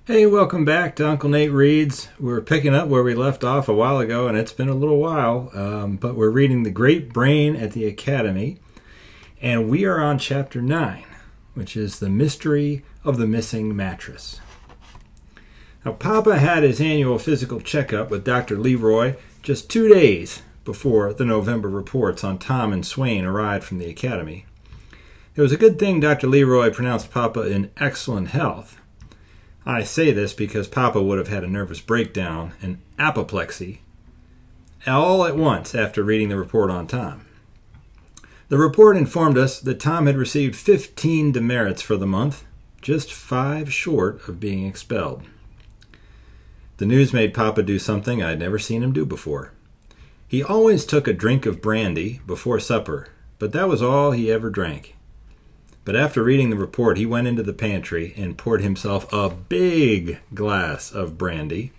Hey, welcome back to Uncle Nate Reads. We're picking up where we left off a while ago, and it's been a little while, but we're reading The Great Brain at the Academy, and we are on Chapter 9, which is The Mystery of the Missing Mattress. Now, Papa had his annual physical checkup with Dr. Leroy just 2 days before the November reports on Tom and Swain arrived from the Academy. It was a good thing Dr. Leroy pronounced Papa in excellent health. I say this because Papa would have had a nervous breakdown and apoplexy all at once after reading the report on Tom. The report informed us that Tom had received 15 demerits for the month, just 5 short of being expelled. The news made Papa do something I'd never seen him do before. He always took a drink of brandy before supper, but that was all he ever drank. But after reading the report, he went into the pantry and poured himself a big glass of brandy.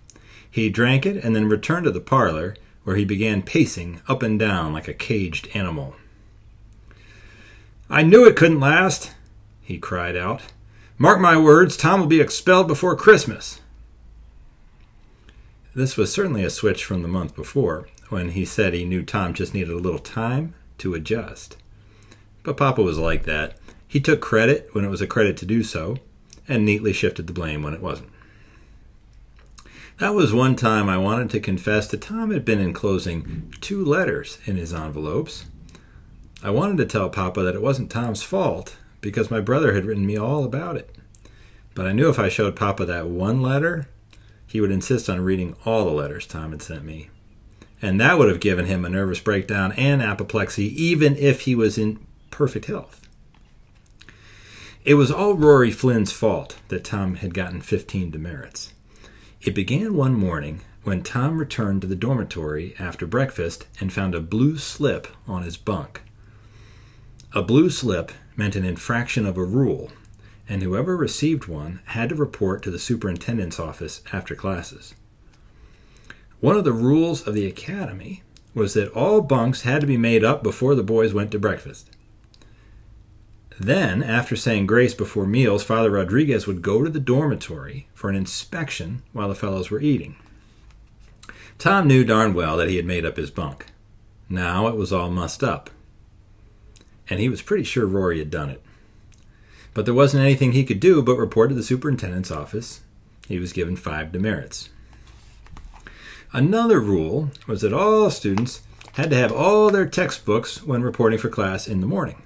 He drank it and then returned to the parlor, where he began pacing up and down like a caged animal. "I knew it couldn't last," he cried out. "Mark my words, Tom will be expelled before Christmas." This was certainly a switch from the month before, when he said he knew Tom just needed a little time to adjust. But Papa was like that. He took credit when it was a credit to do so, and neatly shifted the blame when it wasn't. That was one time I wanted to confess that Tom had been enclosing 2 letters in his envelopes. I wanted to tell Papa that it wasn't Tom's fault, because my brother had written me all about it. But I knew if I showed Papa that one letter, he would insist on reading all the letters Tom had sent me. And that would have given him a nervous breakdown and apoplexy, even if he was in perfect health. It was all Rory Flynn's fault that Tom had gotten 15 demerits. It began one morning when Tom returned to the dormitory after breakfast and found a blue slip on his bunk. A blue slip meant an infraction of a rule, and whoever received one had to report to the superintendent's office after classes. One of the rules of the academy was that all bunks had to be made up before the boys went to breakfast. Then, after saying grace before meals, Father Rodriguez would go to the dormitory for an inspection while the fellows were eating. Tom knew darn well that he had made up his bunk. Now it was all mussed up. And he was pretty sure Rory had done it. But there wasn't anything he could do but report to the superintendent's office. He was given 5 demerits. Another rule was that all students had to have all their textbooks when reporting for class in the morning.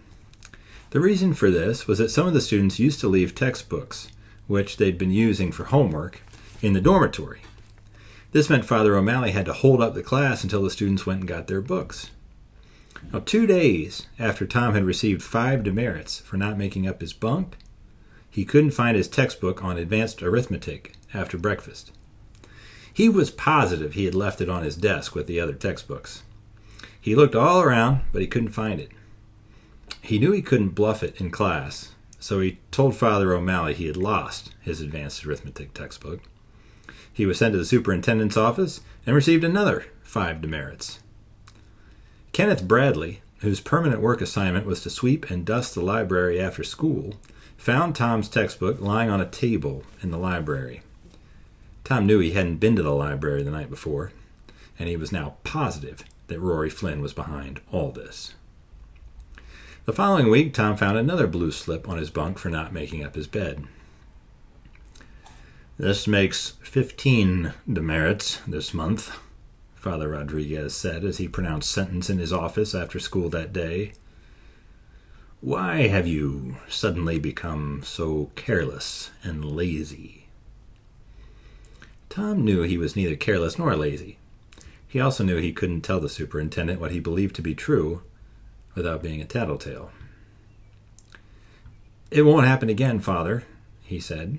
The reason for this was that some of the students used to leave textbooks, which they'd been using for homework, in the dormitory. This meant Father O'Malley had to hold up the class until the students went and got their books. Now, 2 days after Tom had received 5 demerits for not making up his bunk, he couldn't find his textbook on advanced arithmetic after breakfast. He was positive he had left it on his desk with the other textbooks. He looked all around, but he couldn't find it. He knew he couldn't bluff it in class, so he told Father O'Malley he had lost his advanced arithmetic textbook. He was sent to the superintendent's office and received another 5 demerits. Kenneth Bradley, whose permanent work assignment was to sweep and dust the library after school, found Tom's textbook lying on a table in the library. Tom knew he hadn't been to the library the night before, and he was now positive that Rory Flynn was behind all this. The following week, Tom found another blue slip on his bunk for not making up his bed. "This makes 15 demerits this month," Father Rodriguez said as he pronounced sentence in his office after school that day. "Why have you suddenly become so careless and lazy?" Tom knew he was neither careless nor lazy. He also knew he couldn't tell the superintendent what he believed to be true without being a tattletale. "It won't happen again, Father," he said.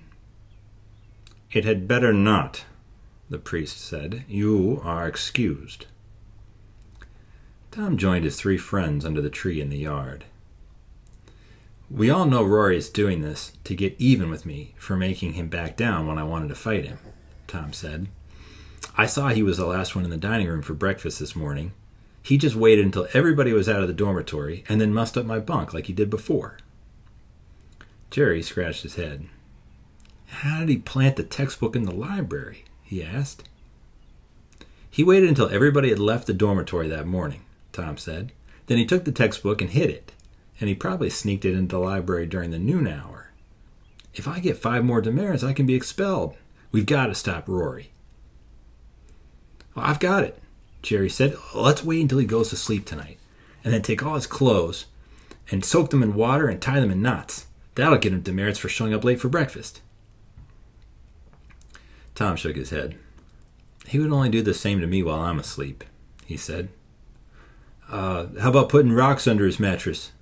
"It had better not," the priest said. "You are excused." Tom joined his 3 friends under the tree in the yard. "We all know Rory is doing this to get even with me for making him back down when I wanted to fight him," Tom said. "I saw he was the last one in the dining room for breakfast this morning. He just waited until everybody was out of the dormitory and then mussed up my bunk like he did before." Jerry scratched his head. How did he plant the textbook in the library? He asked. He waited until everybody had left the dormitory that morning, Tom said. Then he took the textbook and hid it, and he probably sneaked it into the library during the noon hour. If I get 5 more demerits, I can be expelled. We've got to stop Rory. Well, I've got it, Jerry said. Let's wait until he goes to sleep tonight, and then take all his clothes and soak them in water and tie them in knots. That'll get him demerits for showing up late for breakfast. Tom shook his head. He would only do the same to me while I'm asleep, he said. How about putting rocks under his mattress?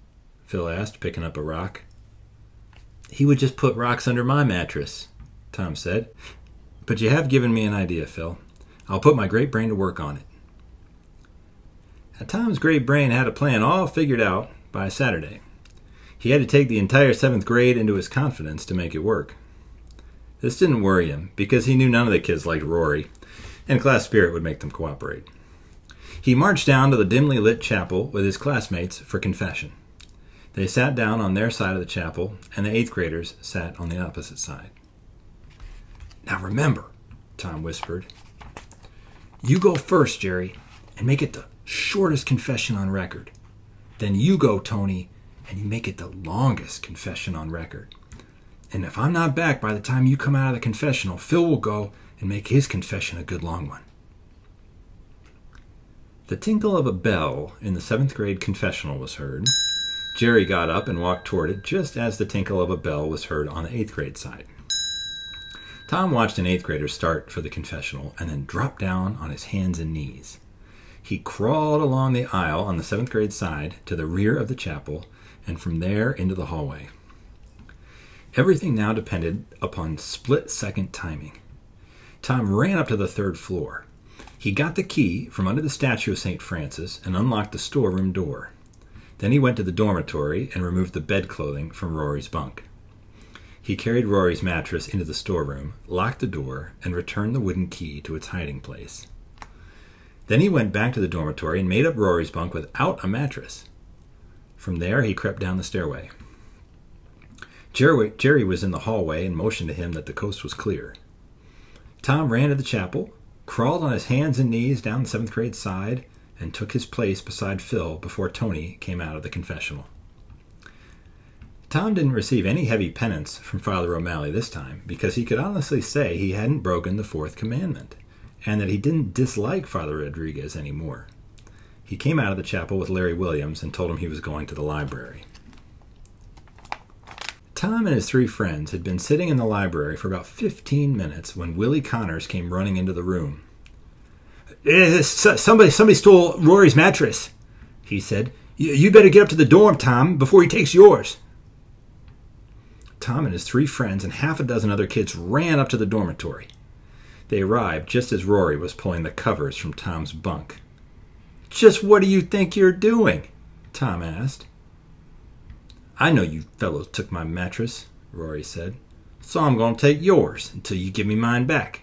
Phil asked, picking up a rock. He would just put rocks under my mattress, Tom said. But you have given me an idea, Phil. I'll put my great brain to work on it. Now, Tom's great brain had a plan all figured out by Saturday. He had to take the entire 7th grade into his confidence to make it work. This didn't worry him, because he knew none of the kids liked Rory, and class spirit would make them cooperate. He marched down to the dimly lit chapel with his classmates for confession. They sat down on their side of the chapel, and the 8th graders sat on the opposite side. Now remember, Tom whispered, you go first, Jerry, and make it the shortest confession on record. Then you go, Tony, and you make it the longest confession on record. And if I'm not back by the time you come out of the confessional, Phil will go and make his confession a good long one. The tinkle of a bell in the 7th grade confessional was heard. Jerry got up and walked toward it just as the tinkle of a bell was heard on the 8th grade side. Tom watched an 8th grader start for the confessional and then drop down on his hands and knees. He crawled along the aisle on the 7th grade side to the rear of the chapel and from there into the hallway. Everything now depended upon split-second timing. Tom ran up to the 3rd floor. He got the key from under the statue of St. Francis and unlocked the storeroom door. Then he went to the dormitory and removed the bedclothing from Rory's bunk. He carried Rory's mattress into the storeroom, locked the door, and returned the wooden key to its hiding place. Then he went back to the dormitory and made up Rory's bunk without a mattress. From there, he crept down the stairway. Jerry was in the hallway and motioned to him that the coast was clear. Tom ran to the chapel, crawled on his hands and knees down the 7th grade side, and took his place beside Phil before Tony came out of the confessional. Tom didn't receive any heavy penance from Father O'Malley this time because he could honestly say he hadn't broken the 4th commandment and that he didn't dislike Father Rodriguez anymore. He came out of the chapel with Larry Williams and told him he was going to the library. Tom and his 3 friends had been sitting in the library for about 15 minutes when Willie Connors came running into the room. Somebody stole Rory's mattress, he said. You better get up to the dorm, Tom, before he takes yours. Tom and his 3 friends and half a dozen other kids ran up to the dormitory. They arrived just as Rory was pulling the covers from Tom's bunk. Just what do you think you're doing? Tom asked. I know you fellows took my mattress, Rory said, so I'm going to take yours until you give me mine back.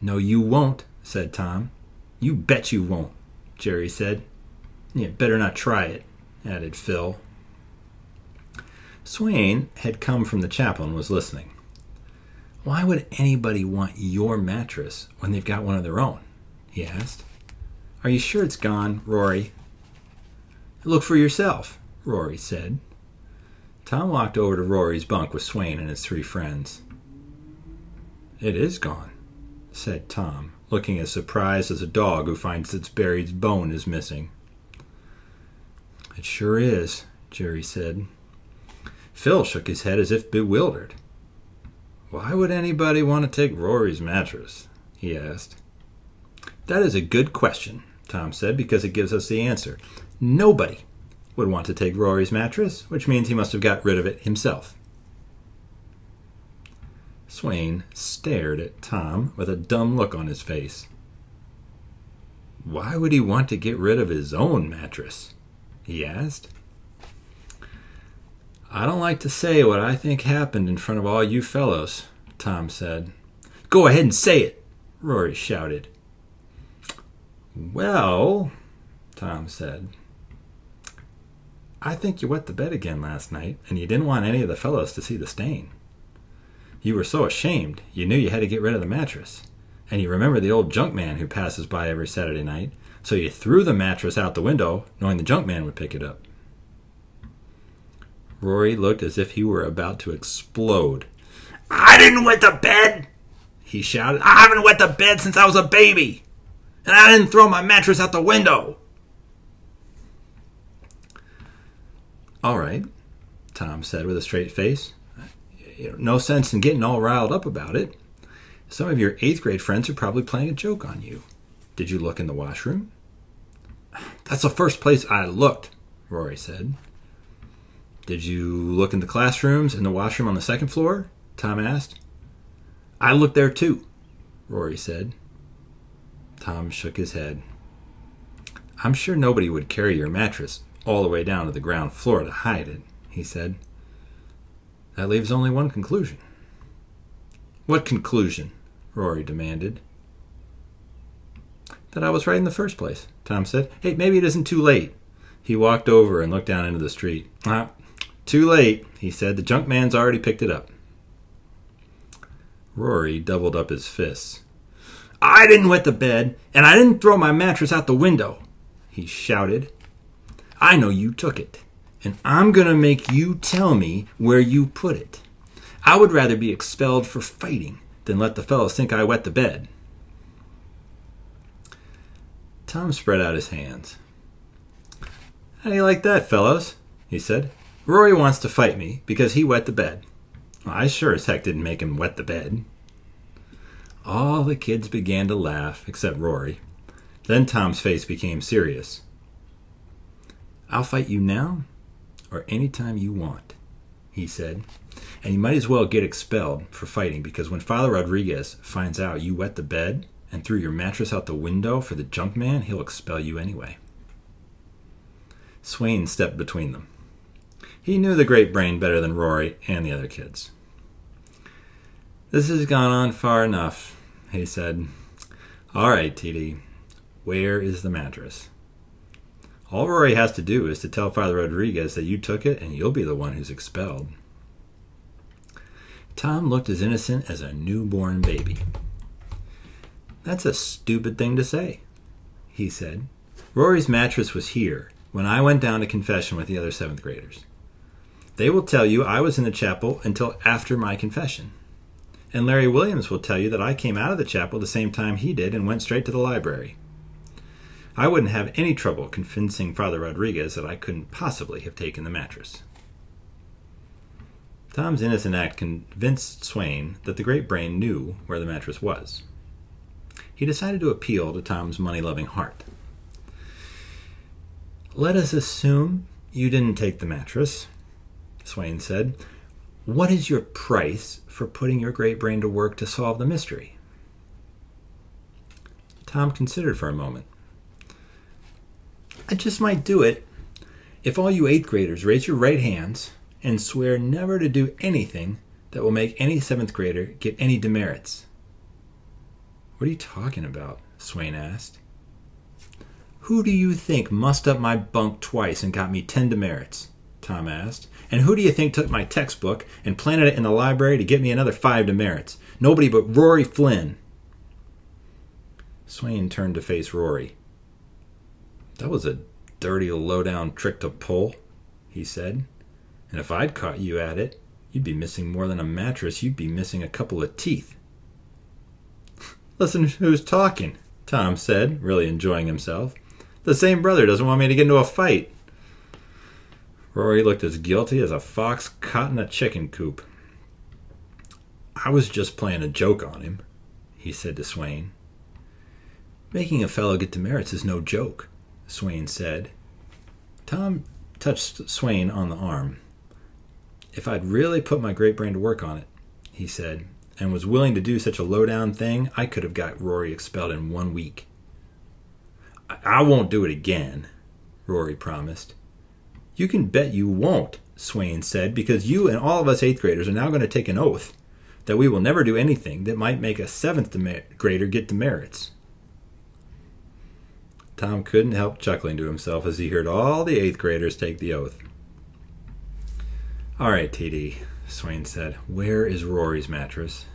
No, you won't, said Tom. You bet you won't, Jerry said. You better not try it, added Phil. Swain had come from the chapel and was listening. Why would anybody want your mattress when they've got one of their own? He asked. Are you sure it's gone, Rory? Look for yourself, Rory said. Tom walked over to Rory's bunk with Swain and his 3 friends. It is gone, said Tom, looking as surprised as a dog who finds its buried bone is missing. It sure is, Jerry said. Phil shook his head as if bewildered. Why would anybody want to take Rory's mattress? He asked. That is a good question, Tom said, because it gives us the answer. Nobody would want to take Rory's mattress, which means he must have got rid of it himself. Swain stared at Tom with a dumb look on his face. Why would he want to get rid of his own mattress? He asked. I don't like to say what I think happened in front of all you fellows, Tom said. Go ahead and say it, Rory shouted. Well, Tom said, I think you wet the bed again last night, and you didn't want any of the fellows to see the stain. You were so ashamed you knew you had to get rid of the mattress. And you remember the old junk man who passes by every Saturday night, so you threw the mattress out the window knowing the junk man would pick it up. Rory looked as if he were about to explode. "I didn't wet the bed!" he shouted. "I haven't wet the bed since I was a baby! And I didn't throw my mattress out the window!" "All right," Tom said with a straight face. "No sense in getting all riled up about it. Some of your 8th grade friends are probably playing a joke on you. Did you look in the washroom?" "That's the first place I looked," Rory said. "Did you look in the classrooms and the washroom on the 2nd floor?" Tom asked. "I looked there too," Rory said. Tom shook his head. "I'm sure nobody would carry your mattress all the way down to the ground floor to hide it," he said. "That leaves only one conclusion." "What conclusion?" Rory demanded. "That I was right in the first place," Tom said. "Hey, maybe it isn't too late." He walked over and looked down into the street. "Too late," he said. "The junk man's already picked it up." Rory doubled up his fists. "I didn't wet the bed, and I didn't throw my mattress out the window," he shouted. "I know you took it, and I'm going to make you tell me where you put it. I would rather be expelled for fighting than let the fellows think I wet the bed." Tom spread out his hands. "How do you like that, fellows?" he said. "Rory wants to fight me because he wet the bed. I sure as heck didn't make him wet the bed." All the kids began to laugh, except Rory. Then Tom's face became serious. "I'll fight you now or any time you want," he said. "And you might as well get expelled for fighting, because when Father Rodriguez finds out you wet the bed and threw your mattress out the window for the junk man, he'll expel you anyway." Swain stepped between them. He knew the great brain better than Rory and the other kids. "This has gone on far enough," he said. "All right, TD, where is the mattress? All Rory has to do is to tell Father Rodriguez that you took it, and you'll be the one who's expelled." Tom looked as innocent as a newborn baby. "That's a stupid thing to say," he said. "Rory's mattress was here when I went down to confession with the other 7th graders. They will tell you I was in the chapel until after my confession. And Larry Williams will tell you that I came out of the chapel the same time he did and went straight to the library. I wouldn't have any trouble convincing Father Rodriguez that I couldn't possibly have taken the mattress." Tom's innocent act convinced Swain that the great brain knew where the mattress was. He decided to appeal to Tom's money-loving heart. "Let us assume you didn't take the mattress," Swain said. "What is your price for putting your great brain to work to solve the mystery?" Tom considered for a moment. "I just might do it if all you 8th graders raise your right hands and swear never to do anything that will make any 7th grader get any demerits." "What are you talking about?" Swain asked. "Who do you think mussed up my bunk twice and got me 10 demerits?" Tom asked. "And who do you think took my textbook and planted it in the library to get me another 5 demerits? Nobody but Rory Flynn." Swain turned to face Rory. "That was a dirty, low-down trick to pull," he said. "And if I'd caught you at it, you'd be missing more than a mattress. You'd be missing a couple of teeth." "Listen who's talking," Tom said, really enjoying himself. "The same brother doesn't want me to get into a fight." Rory looked as guilty as a fox caught in a chicken coop. "I was just playing a joke on him," he said to Swain. "Making a fellow get demerits is no joke," Swain said. Tom touched Swain on the arm. "If I'd really put my great brain to work on it," he said, "and was willing to do such a low-down thing, I could have got Rory expelled in 1 week." I won't do it again," Rory promised. "You can bet you won't," Swain said, "because you and all of us 8th graders are now going to take an oath that we will never do anything that might make a 7th grader get demerits." Tom couldn't help chuckling to himself as he heard all the 8th graders take the oath. "All right, TD, Swain said. "Where is Rory's mattress?"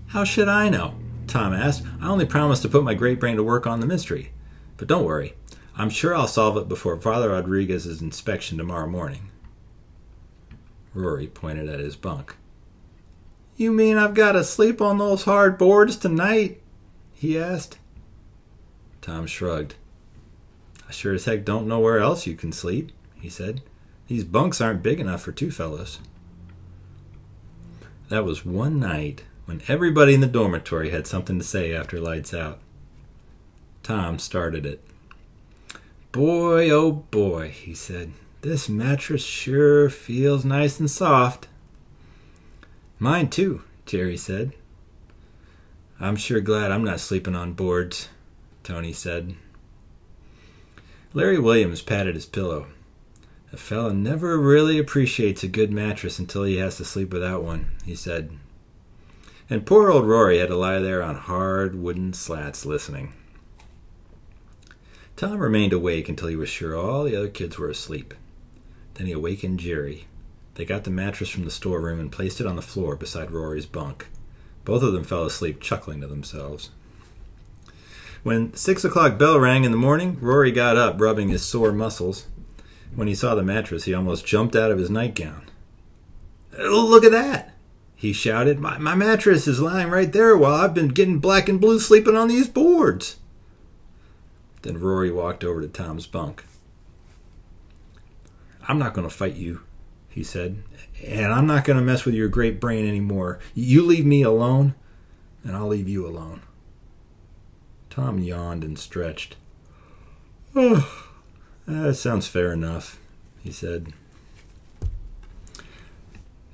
"How should I know?" Tom asked. "I only promised to put my great brain to work on the mystery. But don't worry. I'm sure I'll solve it before Father Rodriguez's inspection tomorrow morning." Rory pointed at his bunk. "You mean I've got to sleep on those hard boards tonight?" he asked. Tom shrugged. "I sure as heck don't know where else you can sleep," he said. "These bunks aren't big enough for two fellows." That was one night when everybody in the dormitory had something to say after lights out. Tom started it. "Boy, oh boy," he said, "this mattress sure feels nice and soft." "Mine too," Jerry said. "I'm sure glad I'm not sleeping on boards," Tony said. Larry Williams patted his pillow. "A fella never really appreciates a good mattress until he has to sleep without one," he said. And poor old Rory had to lie there on hard wooden slats listening. Tom remained awake until he was sure all the other kids were asleep. Then he awakened Jerry. They got the mattress from the storeroom and placed it on the floor beside Rory's bunk. Both of them fell asleep, chuckling to themselves. When 6 o'clock bell rang in the morning, Rory got up, rubbing his sore muscles. When he saw the mattress, he almost jumped out of his nightgown. "Look at that!" he shouted. My mattress is lying right there while I've been getting black and blue sleeping on these boards." Then Rory walked over to Tom's bunk. "I'm not going to fight you," he said, "and I'm not going to mess with your great brain anymore. You leave me alone, and I'll leave you alone." Tom yawned and stretched. "Oh, that sounds fair enough," he said.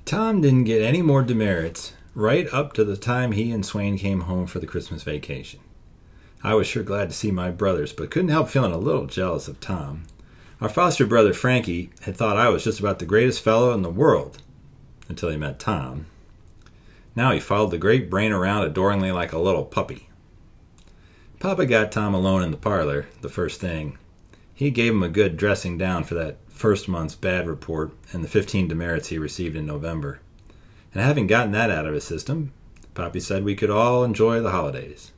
Tom didn't get any more demerits right up to the time he and Swain came home for the Christmas vacation. I was sure glad to see my brothers, but couldn't help feeling a little jealous of Tom. Our foster brother Frankie had thought I was just about the greatest fellow in the world, until he met Tom. Now he followed the great brain around adoringly like a little puppy. Papa got Tom alone in the parlor the first thing. He gave him a good dressing down for that first month's bad report and the 15 demerits he received in November. And having gotten that out of his system, Pappy said we could all enjoy the holidays.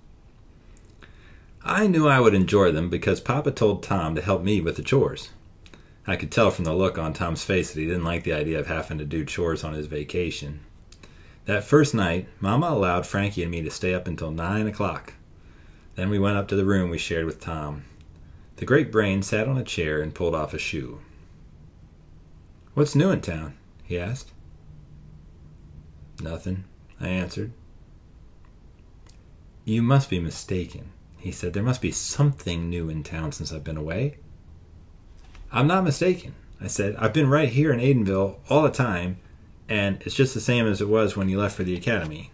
I knew I would enjoy them because Papa told Tom to help me with the chores. I could tell from the look on Tom's face that he didn't like the idea of having to do chores on his vacation. That first night, Mama allowed Frankie and me to stay up until 9 o'clock. Then we went up to the room we shared with Tom. The great brain sat on a chair and pulled off a shoe. "What's new in town?" he asked. "Nothing," I answered. "You must be mistaken," he said. "There must be something new in town since I've been away." "I'm not mistaken," I said. "I've been right here in Aidenville all the time, and it's just the same as it was when you left for the academy."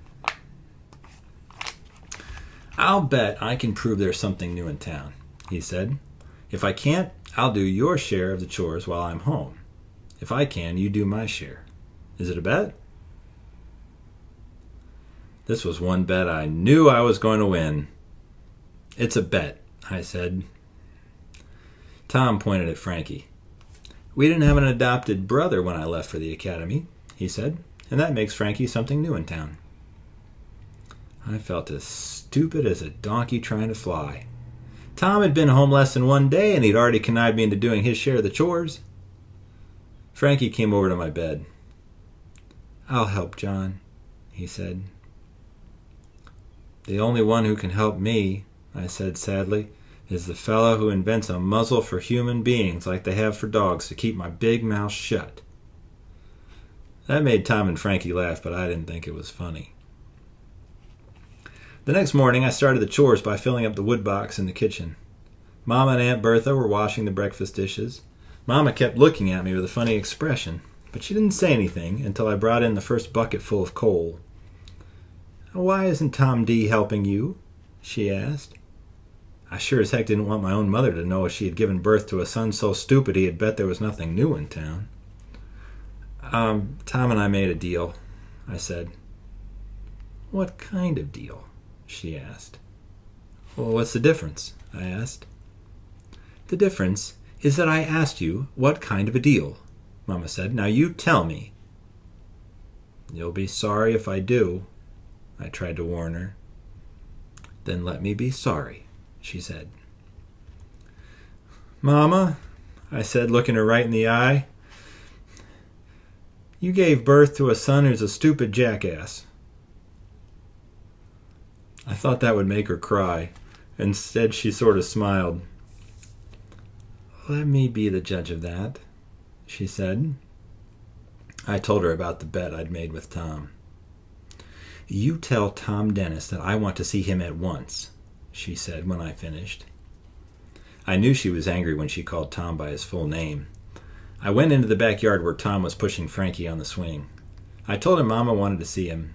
"I'll bet I can prove there's something new in town," he said. "If I can't, I'll do your share of the chores while I'm home. If I can, you do my share. Is it a bet?" This was one bet I knew I was going to win. "It's a bet," I said. Tom pointed at Frankie. "We didn't have an adopted brother when I left for the academy," he said, "and that makes Frankie something new in town." I felt as stupid as a donkey trying to fly. Tom had been home less than one day, and he'd already connived me into doing his share of the chores. Frankie came over to my bed. "I'll help John," he said. "The only one who can help me," I said sadly, "is the fellow who invents a muzzle for human beings like they have for dogs to keep my big mouth shut." That made Tom and Frankie laugh, but I didn't think it was funny. The next morning I started the chores by filling up the wood box in the kitchen. Mama and Aunt Bertha were washing the breakfast dishes. Mama kept looking at me with a funny expression, but she didn't say anything until I brought in the first bucket full of coal. "Why isn't Tom D. helping you?" she asked. I sure as heck didn't want my own mother to know she had given birth to a son so stupid he had bet there was nothing new in town. Tom and I made a deal," I said. "What kind of deal?" she asked. "Well, what's the difference?" I asked. "The difference is that I asked you what kind of a deal," Mama said. "Now you tell me." "You'll be sorry if I do," I tried to warn her. "Then let me be sorry," she said. "Mama," I said, looking her right in the eye, "you gave birth to a son who's a stupid jackass." I thought that would make her cry. Instead, she sort of smiled. "Let me be the judge of that," she said. I told her about the bet I'd made with Tom. "You tell Tom Dennis that I want to see him at once," she said when I finished. I knew she was angry when she called Tom by his full name. I went into the backyard where Tom was pushing Frankie on the swing. I told him Mama wanted to see him.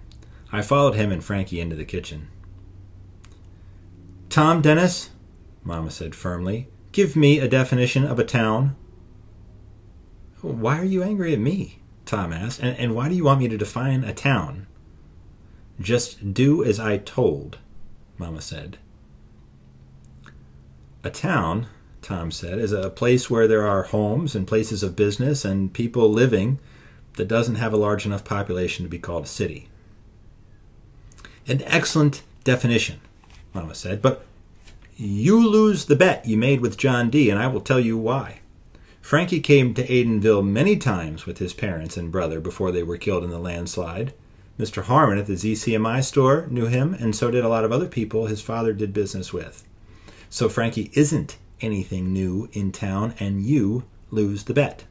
I followed him and Frankie into the kitchen. "Tom Dennis," Mama said firmly, "give me a definition of a town." "Why are you angry at me?" Tom asked. And why do you want me to define a town?" "Just do as I told," Mama said. "A town," Tom said, "is a place where there are homes and places of business and people living that doesn't have a large enough population to be called a city." "An excellent definition," Mama said, "but you lose the bet you made with John D., and I will tell you why. Frankie came to Aidenville many times with his parents and brother before they were killed in the landslide. Mr. Harmon at the ZCMI store knew him, and so did a lot of other people his father did business with. So Frankie isn't anything new in town, and you lose the bet."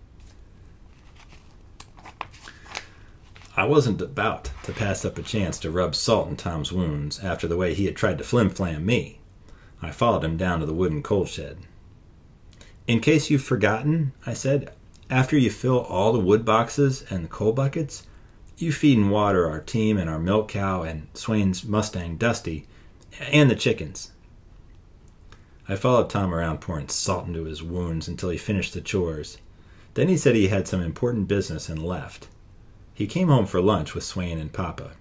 I wasn't about to pass up a chance to rub salt in Tom's wounds after the way he had tried to flim-flam me. I followed him down to the wooden coal shed. "In case you've forgotten," I said, "after you fill all the wood boxes and the coal buckets, you feed and water our team and our milk cow and Swain's Mustang Dusty and the chickens." I followed Tom around pouring salt into his wounds until he finished the chores. Then he said he had some important business and left. He came home for lunch with Swain and Papa.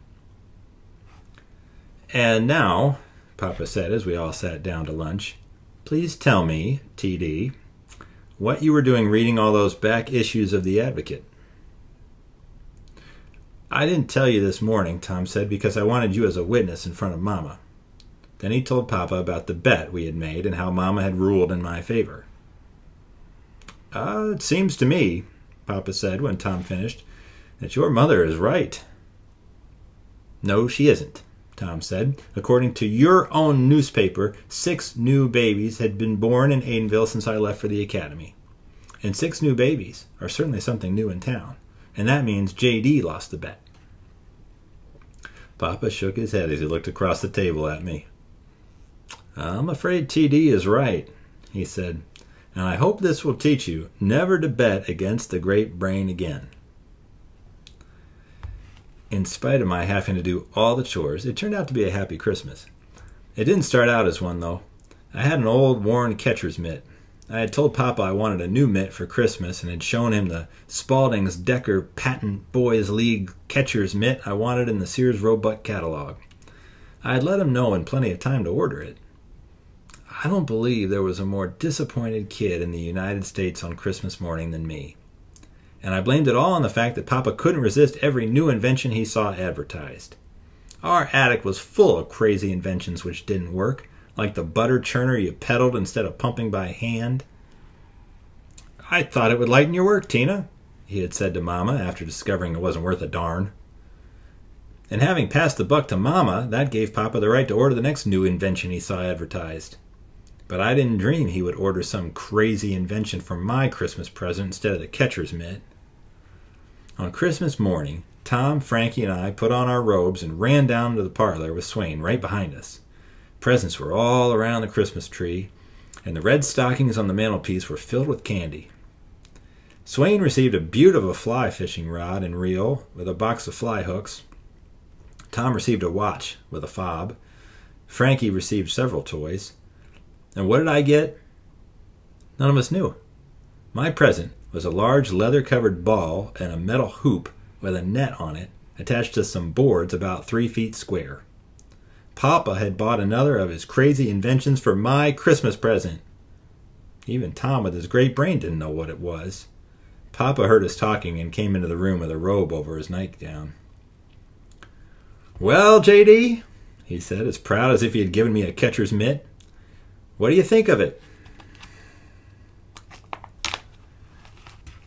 "And now," Papa said as we all sat down to lunch, "please tell me, TD, what you were doing reading all those back issues of the Advocate." "I didn't tell you this morning," Tom said, "because I wanted you as a witness in front of Mama." Then he told Papa about the bet we had made and how Mama had ruled in my favor. It seems to me," Papa said when Tom finished, "that your mother is right." "No, she isn't," Tom said. "According to your own newspaper, 6 new babies had been born in Aidenville since I left for the academy. And 6 new babies are certainly something new in town. And that means J.D. lost the bet." Papa shook his head as he looked across the table at me. "I'm afraid T.D. is right," he said. "And I hope this will teach you never to bet against the great brain again." In spite of my having to do all the chores, it turned out to be a happy Christmas. It didn't start out as one, though. I had an old, worn catcher's mitt. I had told Papa I wanted a new mitt for Christmas and had shown him the Spalding's Decker Patent Boys League catcher's mitt I wanted in the Sears Roebuck catalog. I had let him know in plenty of time to order it. I don't believe there was a more disappointed kid in the United States on Christmas morning than me. And I blamed it all on the fact that Papa couldn't resist every new invention he saw advertised. Our attic was full of crazy inventions which didn't work, like the butter churner you pedaled instead of pumping by hand. "I thought it would lighten your work, Tina," he had said to Mama after discovering it wasn't worth a darn. And having passed the buck to Mama, that gave Papa the right to order the next new invention he saw advertised. But I didn't dream he would order some crazy invention for my Christmas present instead of the catcher's mitt. On Christmas morning, Tom, Frankie, and I put on our robes and ran down to the parlor with Swain right behind us. Presents were all around the Christmas tree, and the red stockings on the mantelpiece were filled with candy. Swain received a beaut of a fly fishing rod and reel with a box of fly hooks. Tom received a watch with a fob. Frankie received several toys. And what did I get? None of us knew. My present was a large leather-covered ball and a metal hoop with a net on it attached to some boards about 3 feet square. Papa had bought another of his crazy inventions for my Christmas present. Even Tom with his great brain didn't know what it was. Papa heard us talking and came into the room with a robe over his nightgown. "Well, J.D.," he said, as proud as if he had given me a catcher's mitt, "what do you think of it?"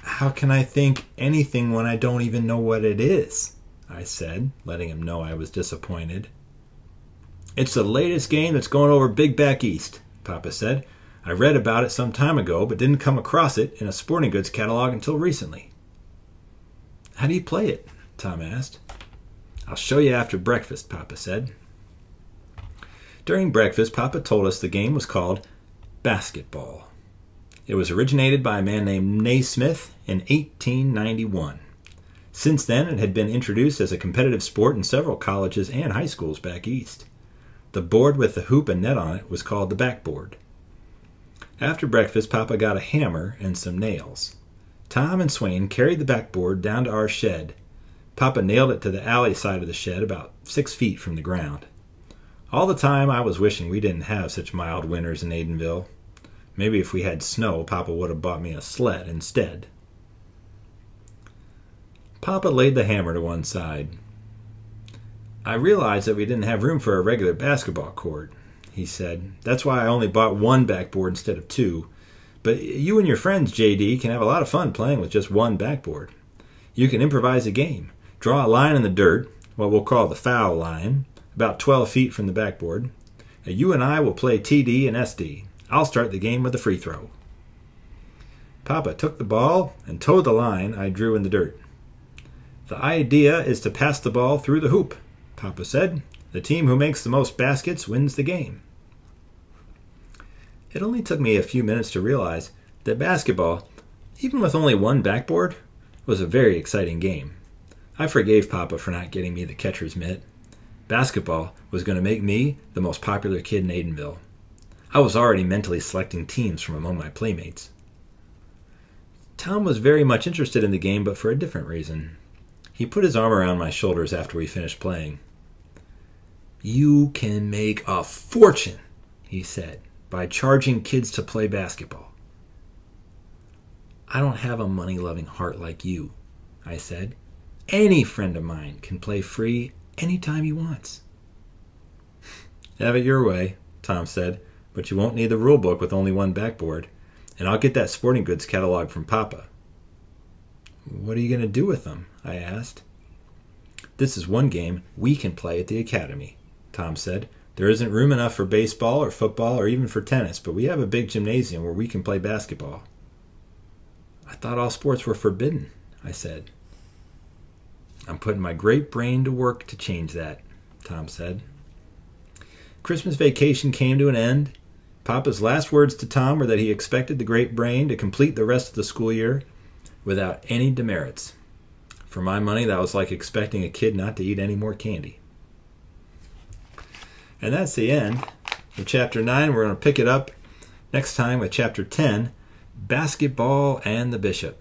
"How can I think anything when I don't even know what it is?" I said, letting him know I was disappointed. "It's the latest game that's going over big back east," Papa said. "I read about it some time ago, but didn't come across it in a sporting goods catalog until recently." "How do you play it?" Tom asked. "I'll show you after breakfast," Papa said. During breakfast, Papa told us the game was called basketball. It was originated by a man named Naismith in 1891. Since then, it had been introduced as a competitive sport in several colleges and high schools back east. The board with the hoop and net on it was called the backboard. After breakfast, Papa got a hammer and some nails. Tom and Swain carried the backboard down to our shed. Papa nailed it to the alley side of the shed about 6 feet from the ground. All the time I was wishing we didn't have such mild winters in Aidenville. Maybe if we had snow, Papa would have bought me a sled instead. Papa laid the hammer to one side. "I realized that we didn't have room for a regular basketball court," he said. "That's why I only bought one backboard instead of two. But you and your friends, J.D., can have a lot of fun playing with just one backboard. You can improvise a game. Draw a line in the dirt, what we'll call the foul line, about 12 feet from the backboard. You and I will play TD and SD. I'll start the game with a free throw." Papa took the ball and towed the line I drew in the dirt. "The idea is to pass the ball through the hoop," Papa said. "The team who makes the most baskets wins the game." It only took me a few minutes to realize that basketball, even with only one backboard, was a very exciting game. I forgave Papa for not getting me the catcher's mitt. Basketball was going to make me the most popular kid in Aidenville. I was already mentally selecting teams from among my playmates. Tom was very much interested in the game, but for a different reason. He put his arm around my shoulders after we finished playing. "You can make a fortune," he said, "by charging kids to play basketball." "I don't have a money-loving heart like you," I said. "Any friend of mine can play free anytime he wants." "Have it your way," Tom said, "but you won't need the rule book with only one backboard, and I'll get that sporting goods catalog from Papa." "What are you going to do with them?" I asked. "This is one game we can play at the academy," Tom said. "There isn't room enough for baseball or football or even for tennis, but we have a big gymnasium where we can play basketball." "I thought all sports were forbidden," I said. "I'm putting my great brain to work to change that," Tom said. Christmas vacation came to an end. Papa's last words to Tom were that he expected the great brain to complete the rest of the school year without any demerits. For my money, that was like expecting a kid not to eat any more candy. And that's the end of Chapter 9. We're going to pick it up next time with Chapter 10, Basketball and the Bishop.